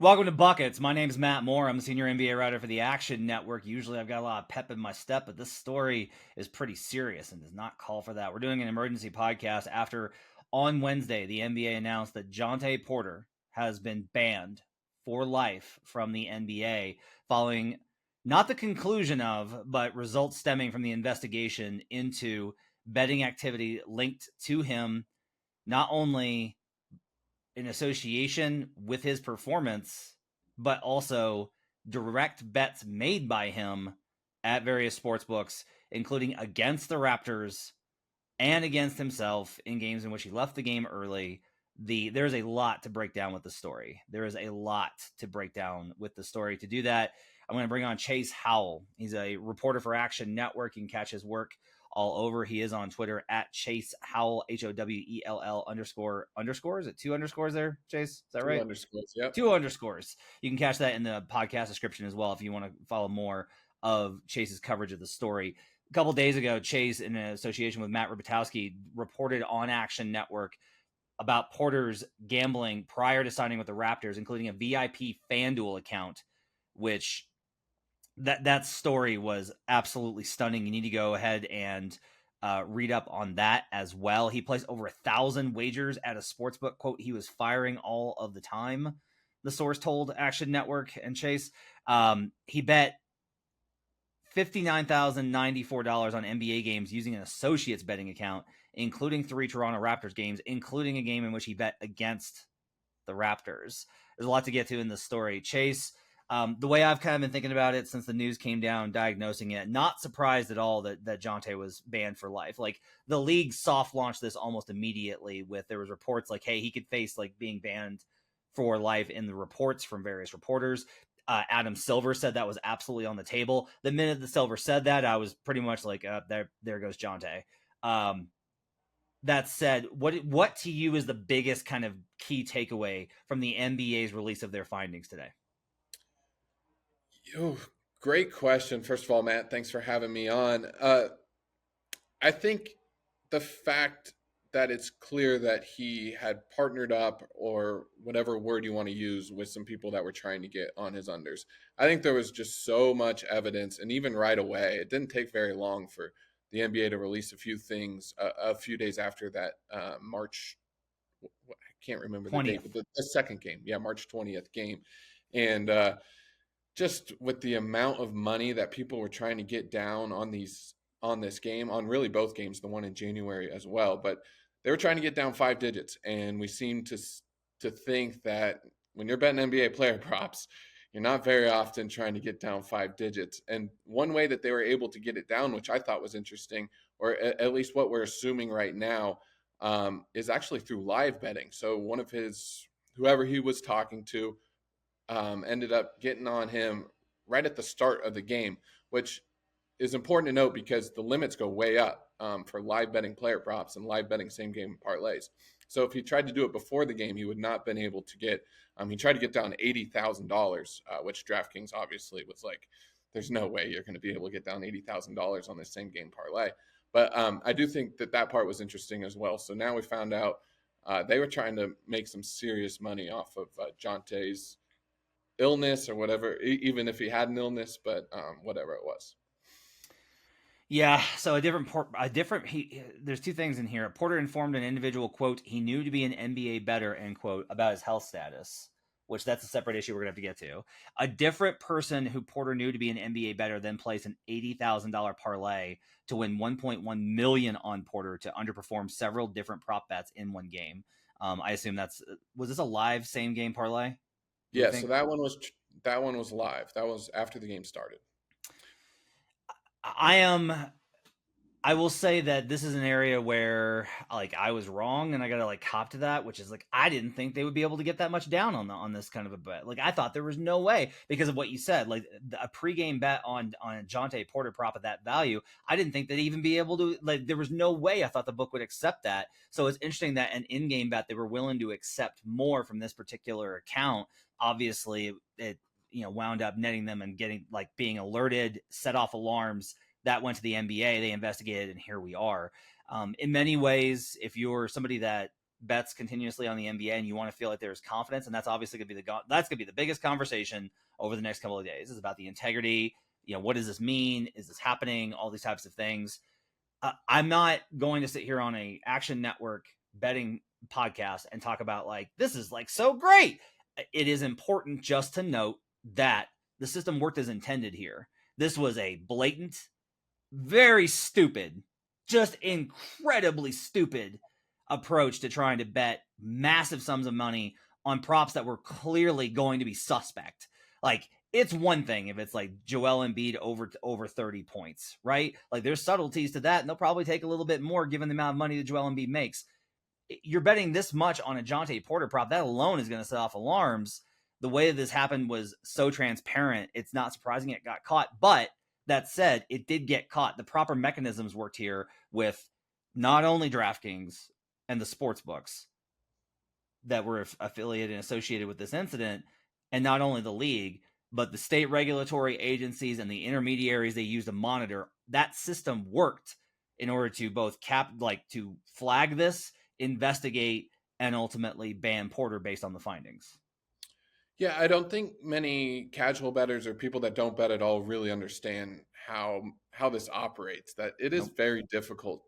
Welcome to Buckets. My name's Matt Moore. I'm the senior NBA writer for the Action Network. Usually I've got a lot of pep in my step, but this story is pretty serious and does not call for that. We're doing an emergency podcast after on Wednesday, the NBA announced that Jontay Porter has been banned for life from the NBA following not the conclusion of, but results stemming from the investigation into betting activity linked to him, not only in association with his performance, but also direct bets made by him at various sports books, including against the Raptors and against himself in games in which he left the game early. There's a lot to break down with the story. There is a lot to break down with the story. To do that, I'm going to bring on Chase Howell. He's a reporter for Action Network. You can catch his work all over. He is on Twitter at Chase Howell, HOWELL __. Is it 2 underscores there, Chase? Is that right? 2 underscores, yep. 2 underscores. You can catch that in the podcast description as well if you want to follow more of Chase's coverage of the story. A couple days ago, Chase, in association with Matt Ribotowski, reported on Action Network about Porter's gambling prior to signing with the Raptors, including a VIP FanDuel account, which that story was absolutely stunning. You need to go ahead and read up on that as well. He placed over 1,000 wagers at a sportsbook. Quote, he was firing all of the time, the source told Action Network and Chase. He bet $59,094 on NBA games using an associates betting account, including 3 Toronto Raptors games, including a game in which he bet against the Raptors. There's a lot to get to in this story. Chase, the way I've kind of been thinking about it since the news came down, diagnosing it, not surprised at all that Jontay was banned for life. Like, the league soft launched this almost immediately with, there was reports like, hey, he could face like being banned for life in the reports from various reporters. Adam Silver said that was absolutely on the table. The minute that Silver said that, I was pretty much like, there goes Jontay. That said, what to you is the biggest kind of key takeaway from the NBA's release of their findings today? Oh, great question. First of all, Matt, thanks for having me on. I think the fact that it's clear that he had partnered up, or whatever word you want to use, with some people that were trying to get on his unders. I think there was just so much evidence, and even right away, it didn't take very long for the NBA to release a few things a few days after that March, I can't remember 20th. the date, but the second game. Yeah, March 20th game. And just with the amount of money that people were trying to get down on this game, on really both games, the one in January as well, but they were trying to get down 5 digits, and we seem to think that when you're betting NBA player props, you're not very often trying to get down 5 digits. And one way that they were able to get it down, which I thought was interesting, or at least what we're assuming right now, is actually through live betting. So one of whoever he was talking to, ended up getting on him right at the start of the game, which is important to note because the limits go way up for live betting player props and live betting same game parlays. So if he tried to do it before the game, he would not have been able to get. He tried to get down $80,000, which DraftKings obviously was like, "There's no way you're going to be able to get down $80,000 on this same game parlay." But I do think that part was interesting as well. So now we found out they were trying to make some serious money off of Jontay's illness or whatever, even if he had an illness, but whatever it was. Yeah, so there's 2 things in here. Porter informed an individual, quote, he knew to be an NBA bettor, end quote, about his health status, which that's a separate issue we're going to have to get to. A different person who Porter knew to be an NBA bettor then placed an $80,000 parlay to win $1.1 million on Porter to underperform several different prop bets in one game. I assume was this a live same game parlay? Yeah, so that one was live. That was after the game started. I will say that this is an area where like I was wrong, and I gotta like cop to that, which is like I didn't think they would be able to get that much down on this kind of a bet. Like I thought there was no way because of what you said, like a pregame bet on Jontay Porter prop at that value. I didn't think they'd even be able to, like, there was no way I thought the book would accept that. So it's interesting that an in-game bet they were willing to accept more from this particular account. Obviously, it wound up netting them and getting like being alerted, set off alarms. That went to the NBA, they investigated, and here we are. In many ways, if you're somebody that bets continuously on the NBA and you want to feel like there's confidence, and that's obviously going to be that's going to be the biggest conversation over the next couple of days. Is about the integrity. What does this mean? Is this happening? All these types of things. I'm not going to sit here on a Action Network betting podcast and talk about like this is like so great. It is important just to note that the system worked as intended here. This was a blatant, very stupid, just incredibly stupid approach to trying to bet massive sums of money on props that were clearly going to be suspect. Like, it's one thing if it's like Joel Embiid over 30 points, right? Like, there's subtleties to that, and they'll probably take a little bit more given the amount of money that Joel Embiid makes. You're betting this much on a Jontay Porter prop, that alone is going to set off alarms. The way this happened was so transparent, it's not surprising it got caught. But that said, it did get caught. The proper mechanisms worked here with not only DraftKings and the sports books that were affiliated and associated with this incident, and not only the league, but the state regulatory agencies and the intermediaries they use to monitor. That system worked in order to both to flag this, investigate, and ultimately ban Porter based on the findings. Yeah, I don't think many casual bettors or people that don't bet at all really understand how this operates, that it is very difficult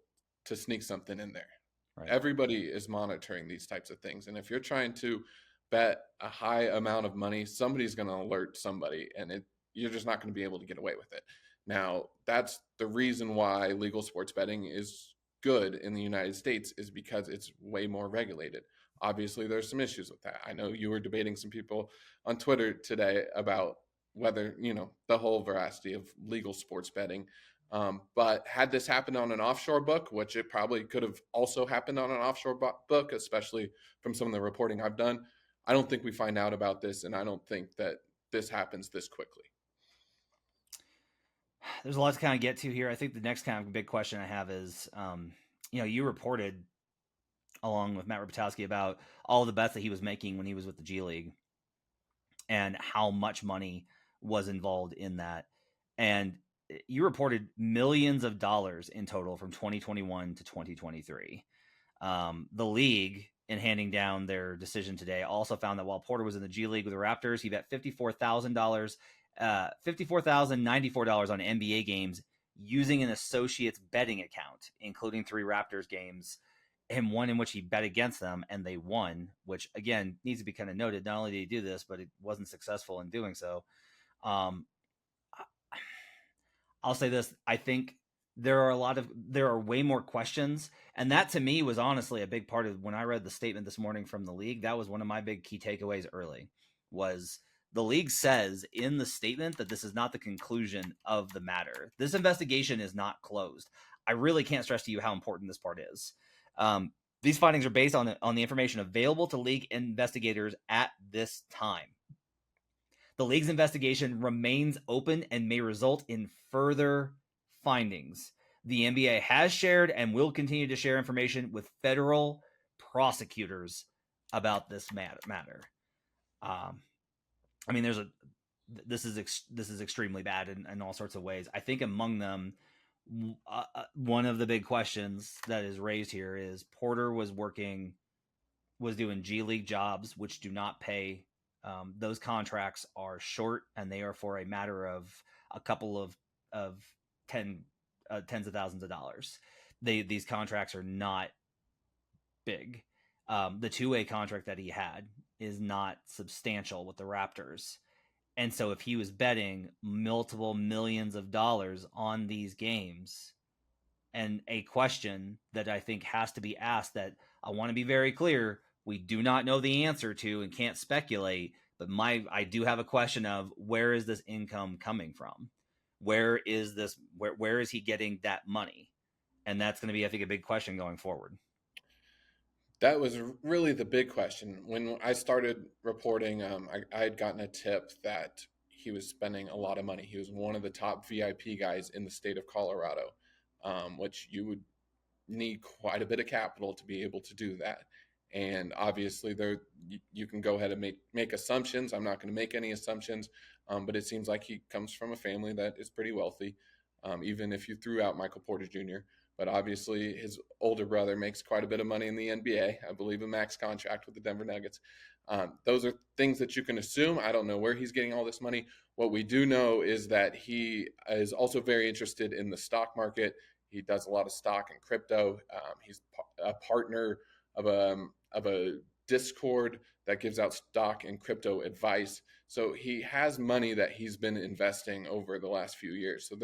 to sneak something in there. Right. Everybody is monitoring these types of things. And if you're trying to bet a high amount of money, somebody's going to alert somebody, and you're just not going to be able to get away with it. Now, that's the reason why legal sports betting is good in the United States, is because it's way more regulated. Obviously, there's some issues with that. I know you were debating some people on Twitter today about whether, the whole veracity of legal sports betting. But had this happened on an offshore book, which it probably could have also happened on an offshore book, especially from some of the reporting I've done, I don't think we find out about this, and I don't think that this happens this quickly. There's a lot to kind of get to here. I think the next kind of big question I have is, you reported along with Matt Rapatowski about all the bets that he was making when he was with the G League and how much money was involved in that. And you reported millions of dollars in total from 2021 to 2023. The league, in handing down their decision today, also found that while Porter was in the G League with the Raptors, he bet $54,094 on NBA games using an associate's betting account, including 3 Raptors games, and one in which he bet against them and they won, which again needs to be kind of noted. Not only did he do this, but it wasn't successful in doing so. I'll say this. I think there are way more questions. And that to me was honestly a big part of when I read the statement this morning from the league. That was one of my big key takeaways early, was the league says in the statement that this is not the conclusion of the matter. This investigation is not closed. I really can't stress to you how important this part is. These findings are based on the information available to league investigators at this time. The league's investigation remains open and may result in further findings. The NBA has shared and will continue to share information with federal prosecutors about this matter. This is extremely bad in all sorts of ways. I think among them, one of the big questions that is raised here is Porter was doing G League jobs, which do not pay. Those contracts are short, and they are for a matter of a couple of tens of thousands of dollars. These contracts are not big. The two-way contract that he had is not substantial with the Raptors. And so if he was betting multiple millions of dollars on these games, and a question that I think has to be asked that I want to be very clear, we do not know the answer to and can't speculate, but I do have a question of where is this income coming from? Where is he getting that money? And that's going to be, I think, a big question going forward. That was really the big question. When I started reporting, I had gotten a tip that he was spending a lot of money. He was one of the top VIP guys in the state of Colorado, which you would need quite a bit of capital to be able to do that. And obviously, you can go ahead and make assumptions. I'm not going to make any assumptions, but it seems like he comes from a family that is pretty wealthy, even if you threw out Michael Porter Jr. but obviously his older brother makes quite a bit of money in the NBA. I believe a max contract with the Denver Nuggets. Those are things that you can assume. I don't know where he's getting all this money. What we do know is that he is also very interested in the stock market. He does a lot of stock and crypto. He's a partner of a Discord that gives out stock and crypto advice. So he has money that he's been investing over the last few years. So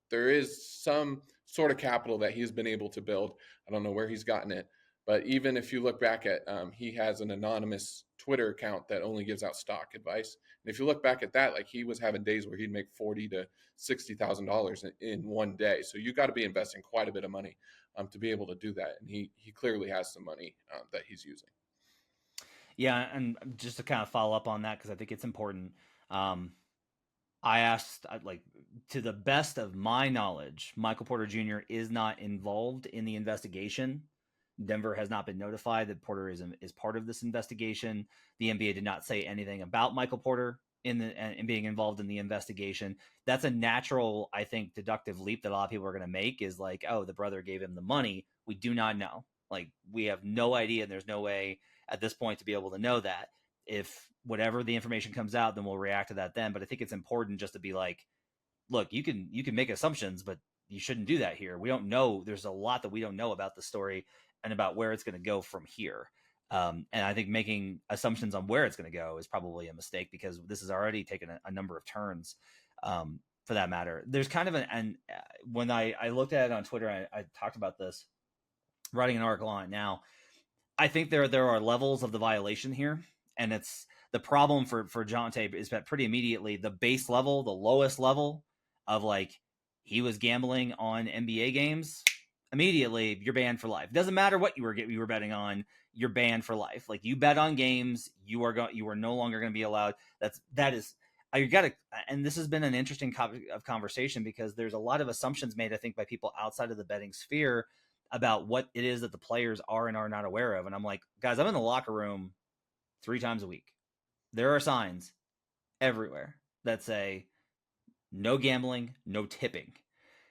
there is some sort of capital that he's been able to build. I don't know where he's gotten it, but even if you look back at, he has an anonymous Twitter account that only gives out stock advice. And if you look back at that, like he was having days where he'd make $40,000 to $60,000 in one day. So you got to be investing quite a bit of money to be able to do that. And he clearly has some money that he's using. Yeah, and just to kind of follow up on that, because I think it's important. I asked, like, to the best of my knowledge, Michael Porter Jr. is not involved in the investigation. Denver has not been notified that Porter is part of this investigation. The NBA did not say anything about Michael Porter in being involved in the investigation. That's a natural, I think, deductive leap that a lot of people are going to make, is like, oh, the brother gave him the money. We do not know. Like, we have no idea, and there's no way at this point to be able to know that. If whatever the information comes out, then we'll react to that then. But I think it's important just to be like, look, you can make assumptions, but you shouldn't do that here. We don't know. There's a lot that we don't know about the story and about where it's going to go from here. And I think making assumptions on where it's going to go is probably a mistake, because this has already taken a number of turns, for that matter. There's kind of when I looked at it on Twitter, I talked about this, writing an article on it now. I think there are levels of the violation here, and it's the problem for Jontay is that pretty immediately the base level, the lowest level of, like, he was gambling on NBA games. Immediately, you're banned for life. Doesn't matter what you were betting on, you're banned for life. Like, you bet on games, you are no longer going to be allowed. That is. You got to, and this has been an interesting of conversation, because there's a lot of assumptions made, I think, by people outside of the betting sphere about what it is that the players are and are not aware of. And I'm like, guys, I'm in the locker room 3 times a week. There are signs everywhere that say no gambling, no tipping.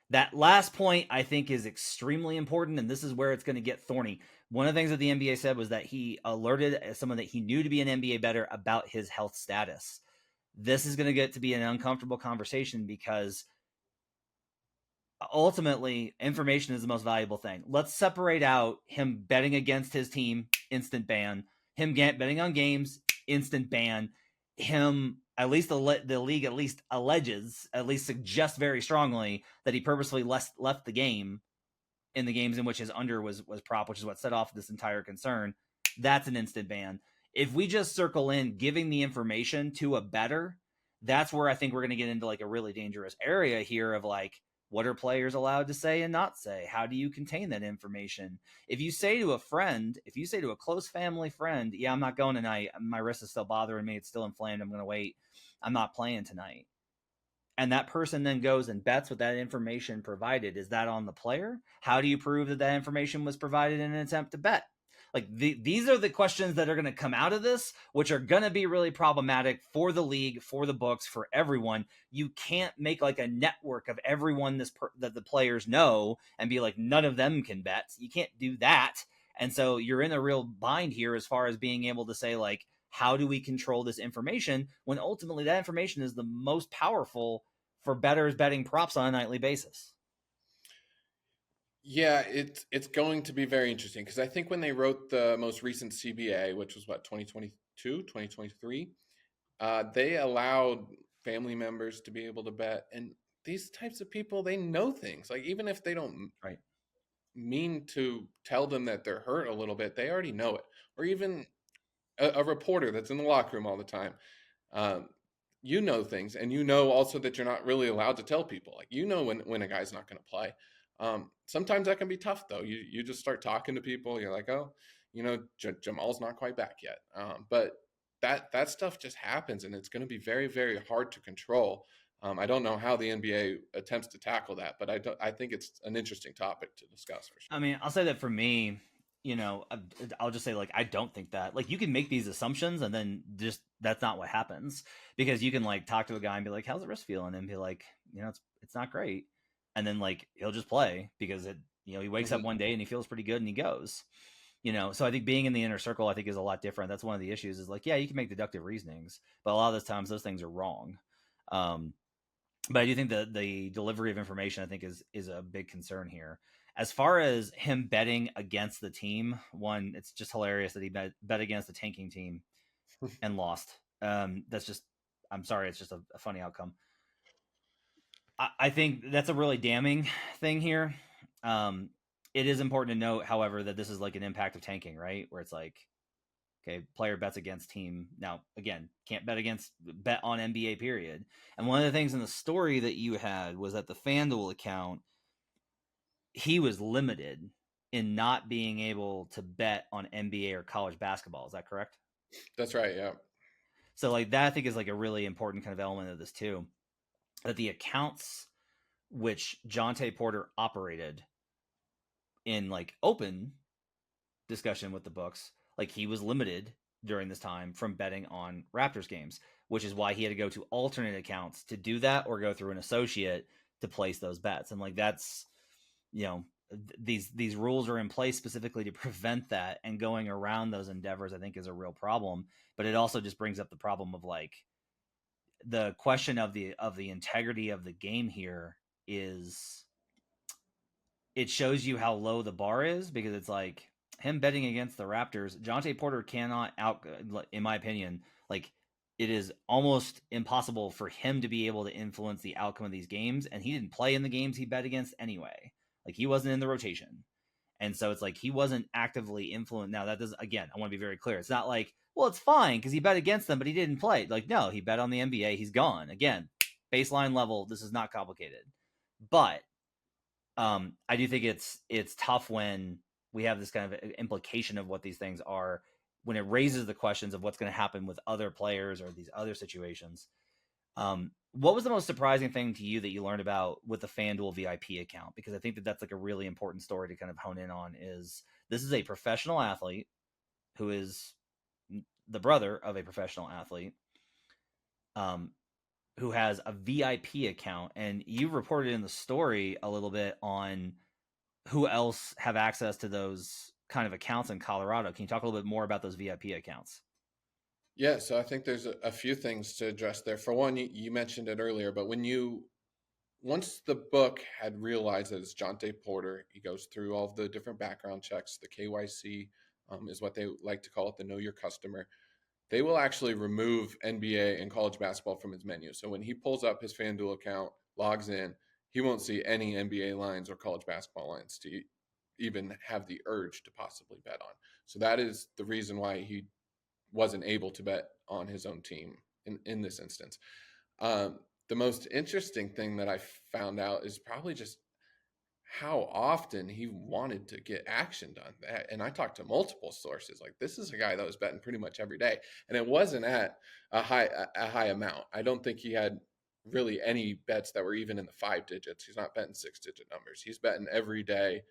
That last point, I think, is extremely important, and this is where it's going to get thorny. One of the things that the NBA said was that he alerted someone that he knew to be an NBA bettor about his health status. This is going to get to be an uncomfortable conversation, because ultimately, information is the most valuable thing. Let's separate out him betting against his team, instant ban. Him betting on games, instant ban. Him, at least the league at least alleges, at least suggests very strongly, that he purposefully left the game in the games in which his under was prop, which is what set off this entire concern. That's an instant ban. If we just circle in giving the information to a bettor, that's where I think we're going to get into, like, a really dangerous area here of, like, what are players allowed to say and not say? How do you contain that information? If you say to a friend, if you say to a close family friend, yeah, I'm not going tonight, my wrist is still bothering me, it's still inflamed, I'm going to wait, I'm not playing tonight, and that person then goes and bets with that information provided, is that on the player? How do you prove that information was provided in an attempt to bet? Like, these are the questions that are going to come out of this, which are going to be really problematic for the league, for the books, for everyone. You can't make, like, a network of everyone that the players know and be like, none of them can bet. You can't do that. And so you're in a real bind here as far as being able to say, like, how do we control this information, when ultimately that information is the most powerful for bettors betting props on a nightly basis? Yeah, it's going to be very interesting, because I think when they wrote the most recent CBA, which was what, 2022, 2023, they allowed family members to be able to bet. And these types of people, they know things. Like, even if they don't Right. mean to tell them that they're hurt a little bit, they already know it. Or even a reporter that's in the locker room all the time. You know things, and you know also that you're not really allowed to tell people. Like, you know when a guy's not going to play. Sometimes that can be tough, though. You just start talking to people. You're like, oh, Jamal's not quite back yet. But that stuff just happens, and it's going to be very, very hard to control. I don't know how the NBA attempts to tackle that, but I think it's an interesting topic to discuss for sure. I mean, I'll say that for me, I'll just say, like, I don't think that, like, you can make these assumptions and then just, that's not what happens, because you can, like, talk to a guy and be like, how's the wrist feeling? And be like, it's not great. And then, like, he'll just play because He wakes up Hmm. one day and he feels pretty good and he goes. So I think being in the inner circle, I think, is a lot different. That's one of the issues. Is like, yeah, you can make deductive reasonings, but a lot of those times those things are wrong. Um, but I do think that the delivery of information, I think, is a big concern here. As far as him betting against the team, one, it's just hilarious that he bet against a tanking team and lost. That's just, I'm sorry, it's just a funny outcome. I think that's a really damning thing here. Um, it is important to note, however, that this is like an impact of tanking, right? Where it's like, okay, player bets against team. Now, again, can't bet on NBA, period. And one of the things in the story that you had was that the FanDuel account, he was limited in not being able to bet on NBA or college basketball. Is that correct? That's right. Yeah. So, like, that I think is like a really important kind of element of this too. That the accounts which Jontay Porter operated in like open discussion with the books, like he was limited during this time from betting on Raptors games, which is why he had to go to alternate accounts to do that or go through an associate to place those bets. And like that's, you know, these rules are in place specifically to prevent that, and going around those endeavors I think is a real problem. But it also just brings up the problem of like the question of the integrity of the game here is, it shows you how low the bar is, because it's like him betting against the Raptors. Jontay Porter cannot in my opinion, like it is almost impossible for him to be able to influence the outcome of these games. And he didn't play in the games he bet against anyway. Like he wasn't in the rotation. And so it's like he wasn't actively influenced. Now that does, again, I want to be very clear. It's not like, well, it's fine because he bet against them, but he didn't play. Like, no, he bet on the NBA. He's gone. Again, baseline level. This is not complicated. But I do think it's tough when we have this kind of implication of what these things are, when it raises the questions of what's going to happen with other players or these other situations. What was the most surprising thing to you that you learned about with the FanDuel VIP account? Because I think that that's like a really important story to kind of hone in on. Is this is a professional athlete who is the brother of a professional athlete, um, who has a VIP account, and you reported in the story a little bit on who else have access to those kind of accounts in Colorado. Can you talk a little bit more about those VIP accounts? Yeah. So I think there's a few things to address there. For one, you mentioned it earlier, but once the book had realized that it's Jontay Porter, he goes through all of the different background checks. The KYC is what they like to call it, the Know Your Customer. They will actually remove NBA and college basketball from his menu. So when he pulls up his FanDuel account, logs in, he won't see any NBA lines or college basketball lines to even have the urge to possibly bet on. So that is the reason why he wasn't able to bet on his own team in this instance. The most interesting thing that I found out is probably just how often he wanted to get action done. And I talked to multiple sources. Like this is a guy that was betting pretty much every day, and it wasn't at a high amount. I don't think he had really any bets that were even in the 5 digits. He's not betting 6 digit numbers. He's betting every day.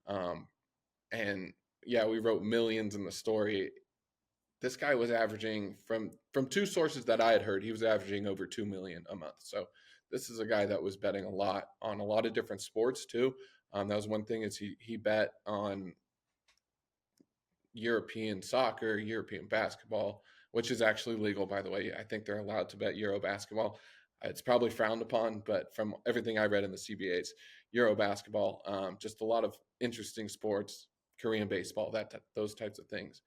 Um, and yeah, we wrote millions in the story. This guy was averaging from two sources that I had heard, he was averaging over 2 million a month. So this is a guy that was betting a lot on a lot of different sports too. That was one thing, is he bet on European soccer, European basketball, which is actually legal, by the way. I think they're allowed to bet Euro basketball. It's probably frowned upon, but from everything I read in the CBAs, Euro basketball, just a lot of interesting sports, Korean baseball, those types of things.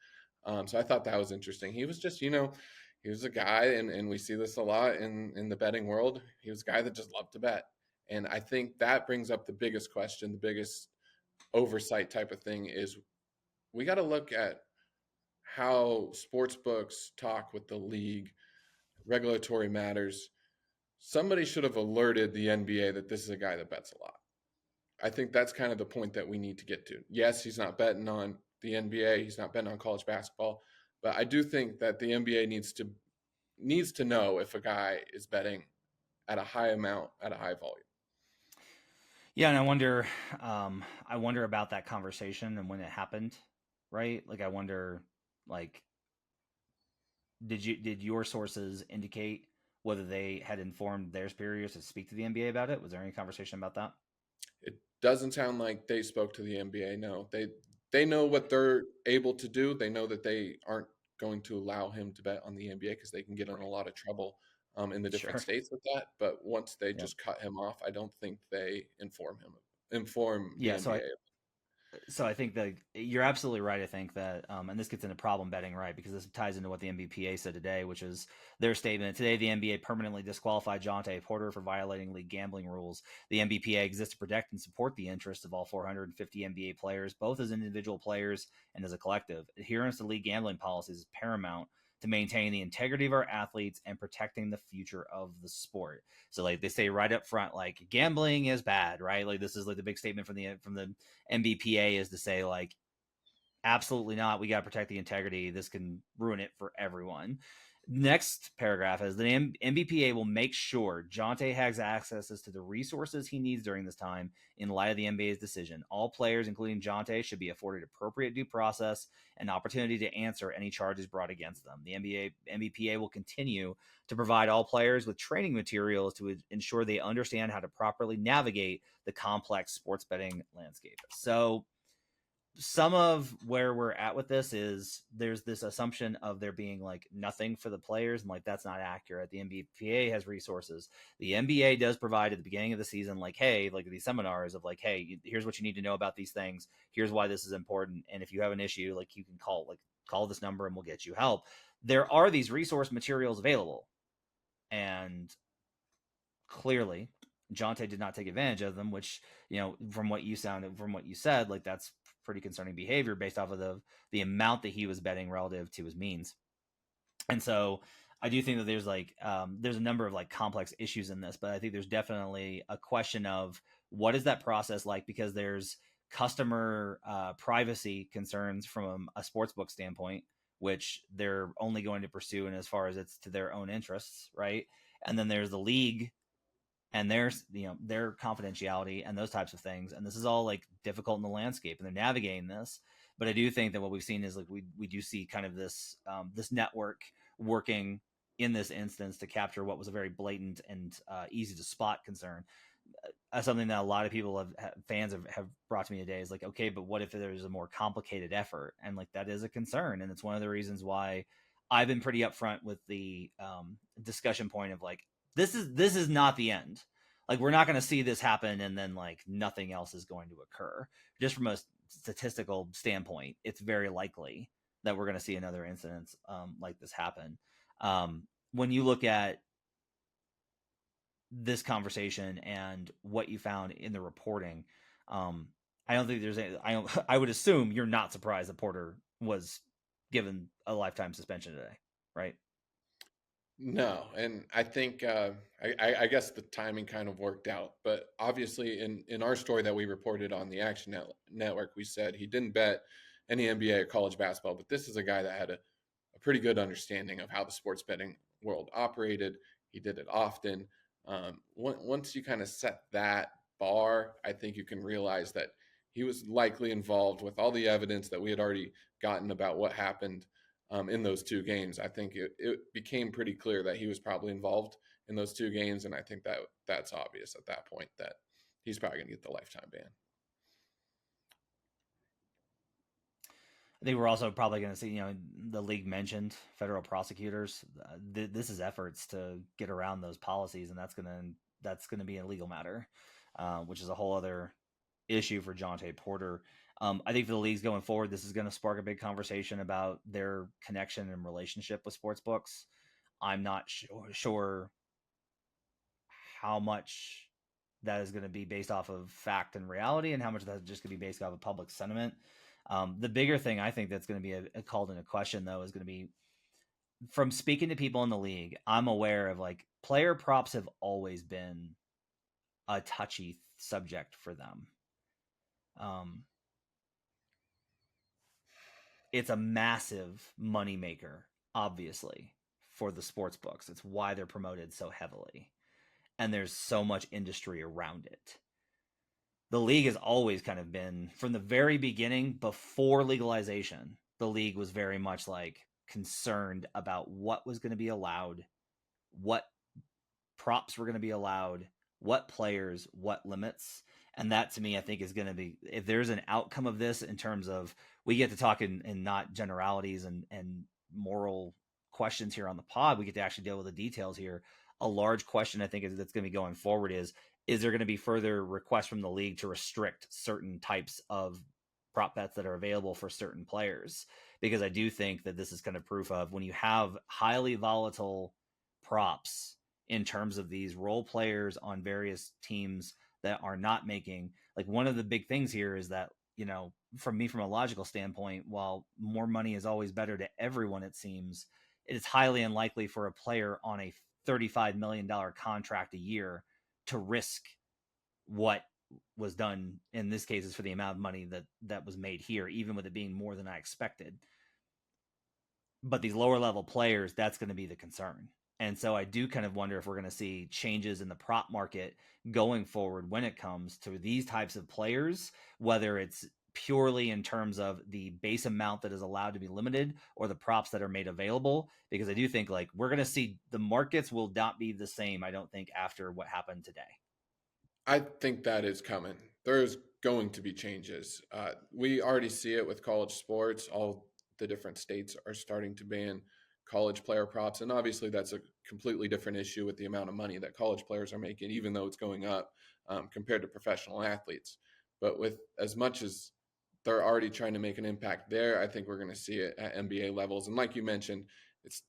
So I thought that was interesting. He was just, he was a guy, and we see this a lot in the betting world. He was a guy that just loved to bet. And I think that brings up the biggest question, the biggest oversight type of thing is, we got to look at how sports books talk with the league, regulatory matters. Somebody should have alerted the NBA that this is a guy that bets a lot. I think that's kind of the point that we need to get to. Yes, he's not betting on the NBA, he's not betting on college basketball, but I do think that the NBA needs to know if a guy is betting at a high amount at a high volume. Yeah, and I wonder about that conversation and when it happened, right? Like, I wonder, like, did your sources indicate whether they had informed their superiors to speak to the NBA about it? Was there any conversation about that? It doesn't sound like they spoke to the NBA. No, they know what they're able to do. They know that they aren't going to allow him to bet on the NBA because they can get in a Right. lot of trouble in the different Sure. states with that. But once they Yep. just cut him off, I don't think they inform the Yeah. NBA. So I think that you're absolutely right. I think that, and this gets into problem betting, right? Because this ties into what the NBPA said today, which is their statement today. The NBA permanently disqualified Jontay Porter for violating league gambling rules. The NBPA exists to protect and support the interests of all 450 NBA players, both as individual players and as a collective. Adherence to league gambling policies is paramount to maintain the integrity of our athletes and protecting the future of the sport. So, like they say right up front, like gambling is bad, right? Like this is like the big statement from the NBPA is to say like absolutely not. We got to protect the integrity. This can ruin it for everyone. Next paragraph is the NBPA will make sure Jontay has access to the resources he needs during this time in light of the NBA's decision. All players, including Jontay, should be afforded appropriate due process and opportunity to answer any charges brought against them. The NBPA will continue to provide all players with training materials to ensure they understand how to properly navigate the complex sports betting landscape. So some of where we're at with this is there's this assumption of there being like nothing for the players, and like that's not accurate. The NBPA has resources. The NBA does provide at the beginning of the season, like, hey, like these seminars of like, hey, here's what you need to know about these things. Here's why this is important. And if you have an issue, like you can call this number and we'll get you help. There are these resource materials available. And clearly Jontay did not take advantage of them, which, from what you said, like that's pretty concerning behavior based off of the amount that he was betting relative to his means. And so I do think that there's a number of like complex issues in this, but I think there's definitely a question of what is that process like, because there's customer privacy concerns from a sportsbook standpoint, which they're only going to pursue, and as far as it's to their own interests, right? And then there's the league and their confidentiality and those types of things, and this is all like difficult in the landscape, and they're navigating this. But I do think that what we've seen is like we do see kind of this network working in this instance to capture what was a very blatant and easy to spot concern. Something that a lot of people fans have brought to me today is like, okay, but what if there's a more complicated effort? And like that is a concern, and it's one of the reasons why I've been pretty upfront with the discussion point of like, this is not the end. Like we're not going to see this happen and then like nothing else is going to occur. Just from a statistical standpoint, it's very likely that we're going to see another incident like this happen. When you look at this conversation and what you found in the reporting, I don't think there's any, I would assume you're not surprised that Porter was given a lifetime suspension today, right? No, and I think I guess the timing kind of worked out, but obviously in our story that we reported on the Network, we said he didn't bet any NBA or college basketball, but this is a guy that had a pretty good understanding of how the sports betting world operated. He did it often. Once you kind of set that bar, I think you can realize that he was likely involved with all the evidence that we had already gotten about what happened in those two games. I think it became pretty clear that he was probably involved in those two games, and I think that's obvious at that point that he's probably going to get the lifetime ban. I think we're also probably going to see, the league mentioned federal prosecutors. This is efforts to get around those policies, and that's gonna be a legal matter, which is a whole other issue for Jontay Porter. I think for the leagues going forward, this is going to spark a big conversation about their connection and relationship with sports books. I'm not sure how much that is going to be based off of fact and reality, and how much that's just going to be based off of public sentiment. The bigger thing I think that's going to be called into question, though, is going to be from speaking to people in the league. I'm aware of like player props have always been a touchy subject for them. It's a massive moneymaker, obviously, for the sports books. It's why they're promoted so heavily. And there's so much industry around it. The league has always kind of been, from the very beginning, before legalization, the league was very much like concerned about what was going to be allowed, what props were going to be allowed, what players, what limits. And that to me, I think is going to be, if there's an outcome of this in terms of, we get to talk in not generalities and moral questions here on the pod, we get to actually deal with the details here. A large question I think that's going to be going forward is there going to be further requests from the league to restrict certain types of prop bets that are available for certain players? Because I do think that this is kind of proof of, when you have highly volatile props in terms of these role players on various teams that are not making, like, one of the big things here is that, from a logical standpoint, while more money is always better to everyone, it seems it is highly unlikely for a player on a $35 million contract a year to risk what was done in this case is for the amount of money that was made here, even with it being more than I expected. But these lower level players, that's going to be the concern. And so I do kind of wonder if we're going to see changes in the prop market going forward when it comes to these types of players, whether it's purely in terms of the base amount that is allowed to be limited or the props that are made available. Because I do think, like, we're going to see the markets will not be the same, I don't think, after what happened today. I think that is coming. There's going to be changes. We already see it with college sports. All the different states are starting to ban college player props. And obviously, that's a completely different issue with the amount of money that college players are making, even though it's going up compared to professional athletes. But with as much as they're already trying to make an impact there, I think we're going to see it at NBA levels. And like you mentioned,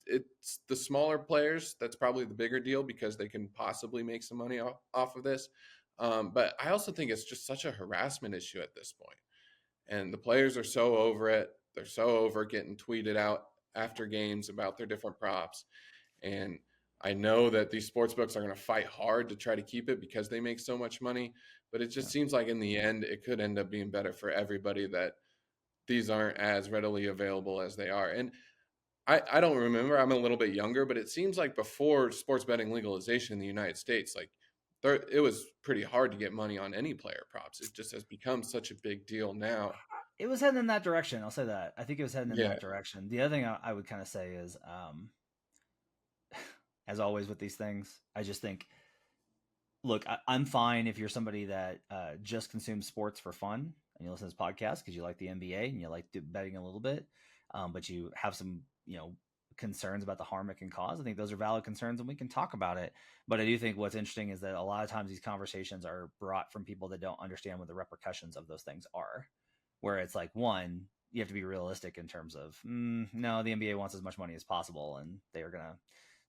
it's the smaller players that's probably the bigger deal because they can possibly make some money off of this. But I also think it's just such a harassment issue at this point. And the players are so over it. They're so over getting tweeted out after games about their different props. And I know that these sports books are going to fight hard to try to keep it because they make so much money. But it just seems like in the end, it could end up being better for everybody that these aren't as readily available as they are. And I don't remember, I'm a little bit younger, but it seems like before sports betting legalization in the United States, like it was pretty hard to get money on any player props. It just has become such a big deal now. It was heading in that direction. I'll say that. I think it was heading in Yeah. that direction. The other thing I would kind of say is, as always with these things, I just think, look, I'm fine if you're somebody that just consumes sports for fun and you listen to this podcast because you like the NBA and you like betting a little bit, but you have some, concerns about the harm it can cause. I think those are valid concerns and we can talk about it. But I do think what's interesting is that a lot of times these conversations are brought from people that don't understand what the repercussions of those things are. Where it's like, one, you have to be realistic in terms of, no, the NBA wants as much money as possible and they're going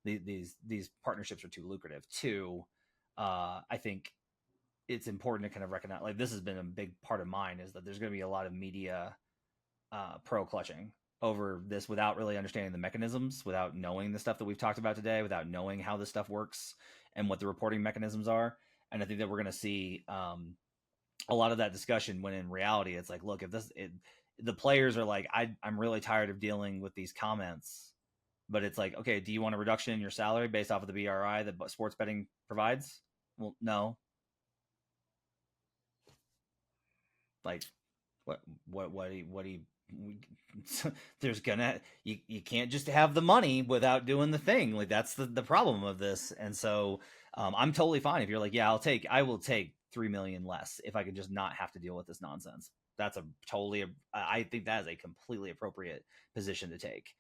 to, these partnerships are too lucrative. Two, I think it's important to kind of recognize, like, this has been a big part of mine, is that there's going to be a lot of media pro clutching over this without really understanding the mechanisms, without knowing the stuff that we've talked about today, without knowing how this stuff works and what the reporting mechanisms are. And I think that we're going to see a lot of that discussion when in reality, it's like, look, if the players are like, I'm really tired of dealing with these comments, but it's like, okay, do you want a reduction in your salary based off of the BRI that sports betting provides? Well, no. Like, what do you there's gonna, you can't just have the money without doing the thing. Like, that's the problem of this. And so I'm totally fine if you're like, yeah, I will take 3 million less if I could just not have to deal with this nonsense. That's I think that is a completely appropriate position to take.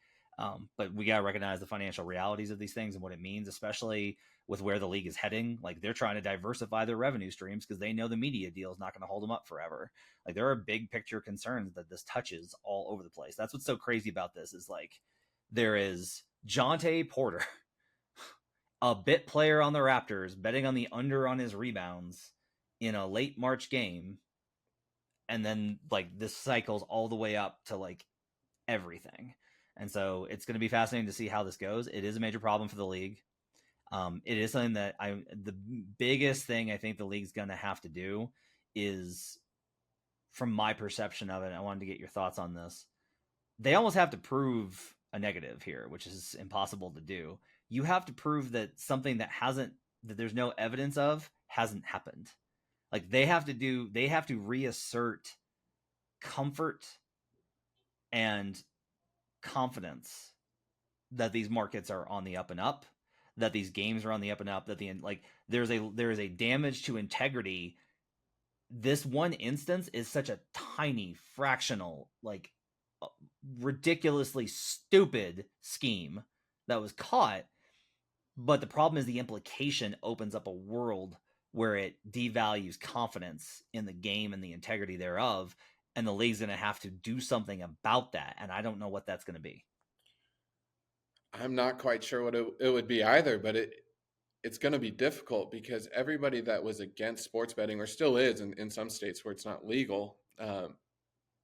But we got to recognize the financial realities of these things and what it means, especially with where the league is heading. Like, they're trying to diversify their revenue streams because they know the media deal is not going to hold them up forever. Like, there are big picture concerns that this touches all over the place. That's what's so crazy about this, is like, there is Jontay Porter, a bit player on the Raptors, betting on the under on his rebounds in a late March game. And then, like, this cycles all the way up to, like, everything. And so it's going to be fascinating to see how this goes. It is a major problem for the league. It is something that the biggest thing I think the league's going to have to do is, from my perception of it, I wanted to get your thoughts on this. They almost have to prove a negative here, which is impossible to do. You have to prove that something that there's no evidence of hasn't happened. Like, they have to reassert comfort and confidence that these markets are on the up and up, that these games are on the up and up, that there is a damage to integrity this one instance is such a tiny, fractional, like ridiculously stupid scheme that was caught. But the problem is the implication opens up a world where it devalues confidence in the game and the integrity thereof. And the league's going to have to do something about that. And I don't know what that's going to be. I'm not quite sure what it would be either, but it's going to be difficult because everybody that was against sports betting, or still is in some states where it's not legal,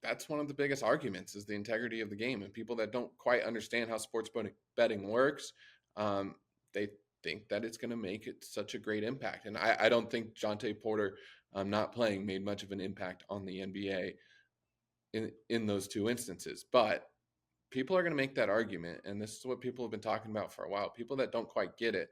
that's one of the biggest arguments is the integrity of the game. And people that don't quite understand how sports betting works, they think that it's going to make it such a great impact. And I don't think Jontay Porter not playing made much of an impact on the NBA in those two instances. But people are going to make that argument. And this is what people have been talking about for a while. People that don't quite get it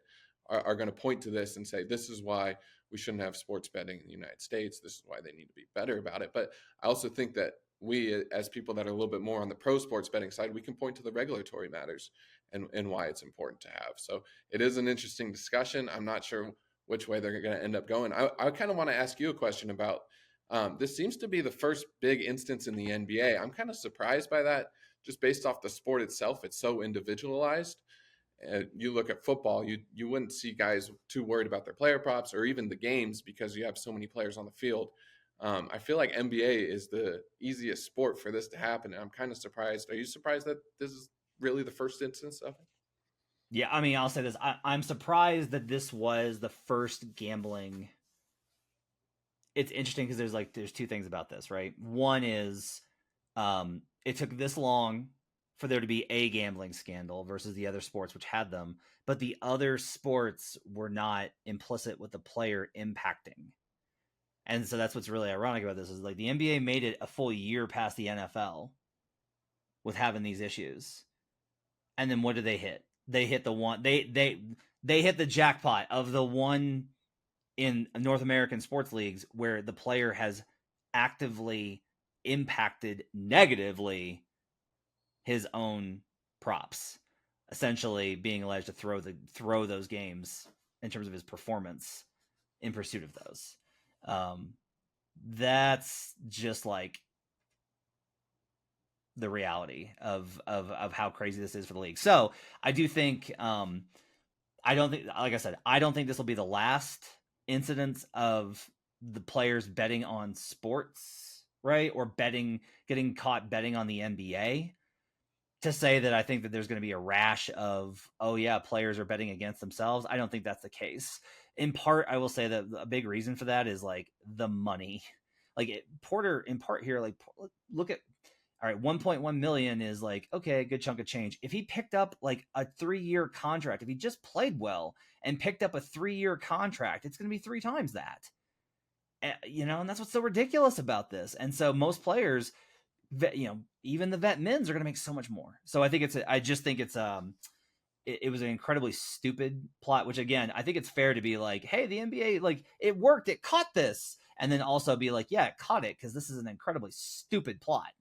are going to point to this and say, this is why we shouldn't have sports betting in the United States. This is why they need to be better about it. But I also think that we, as people that are a little bit more on the pro sports betting side, we can point to the regulatory matters and why it's important to have. So it is an interesting discussion. I'm not sure which way they're going to end up going. I kind of want to ask you a question about this seems to be the first big instance in the NBA. I'm kind of surprised by that just based off the sport itself. It's so individualized. You look at football, you wouldn't see guys too worried about their player props or even the games because you have so many players on the field. I feel like NBA is the easiest sport for this to happen. And I'm kind of surprised. Are you surprised that this is really the first instance of it? Yeah, I mean, I'll say this. I'm surprised that this was the first gambling. It's interesting because there's two things about this, right? One is it took this long for there to be a gambling scandal versus the other sports which had them, but the other sports were not implicit with the player impacting. And so that's what's really ironic about this is like the NBA made it a full year past the NFL with having these issues. And then what did they hit? They hit the one they hit the jackpot of the one in North American sports leagues where the player has actively impacted negatively his own props, essentially being alleged to throw those games in terms of his performance in pursuit of those. That's just like the reality of how crazy this is for the league. So I do think I don't think, like I said, I don't think this will be the last incidence of the players betting on sports, right? Or getting caught betting on the NBA. To say that I think that there's going to be a rash of, oh yeah, players are betting against themselves. I don't think that's the case. In part, I will say that a big reason for that is like the money. Like Porter, in part here, like look at, all right, 1.1 million is like, okay, a good chunk of change. If he picked up like a 3-year contract, if he just played well and picked up a 3-year contract, it's going to be 3 times that. And that's what's so ridiculous about this. And so most players, even the vet men's are going to make so much more. So I think I just think it was an incredibly stupid plot, which again, I think it's fair to be like, hey, the NBA, like it worked, it caught this. And then also be like, yeah, it caught it because this is an incredibly stupid plot.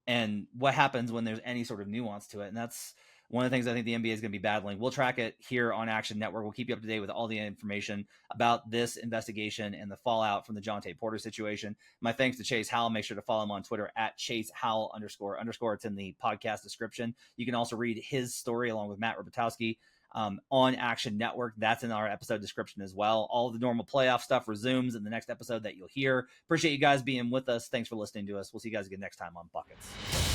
And what happens when there's any sort of nuance to it. And that's one of the things I think the NBA is going to be battling. We'll track it here on Action Network. We'll keep you up to date with all the information about this investigation and the fallout from the Jontay Porter situation. My thanks to Chase Howell. Make sure to follow him on Twitter at Chase Howell __. It's in the podcast description. You can also read his story along with Matt Robotowski on Action Network. That's in our episode description as well. All the normal playoff stuff resumes in the next episode that you'll hear. Appreciate you guys being with us. Thanks for listening to us. We'll see you guys again next time on Buckets.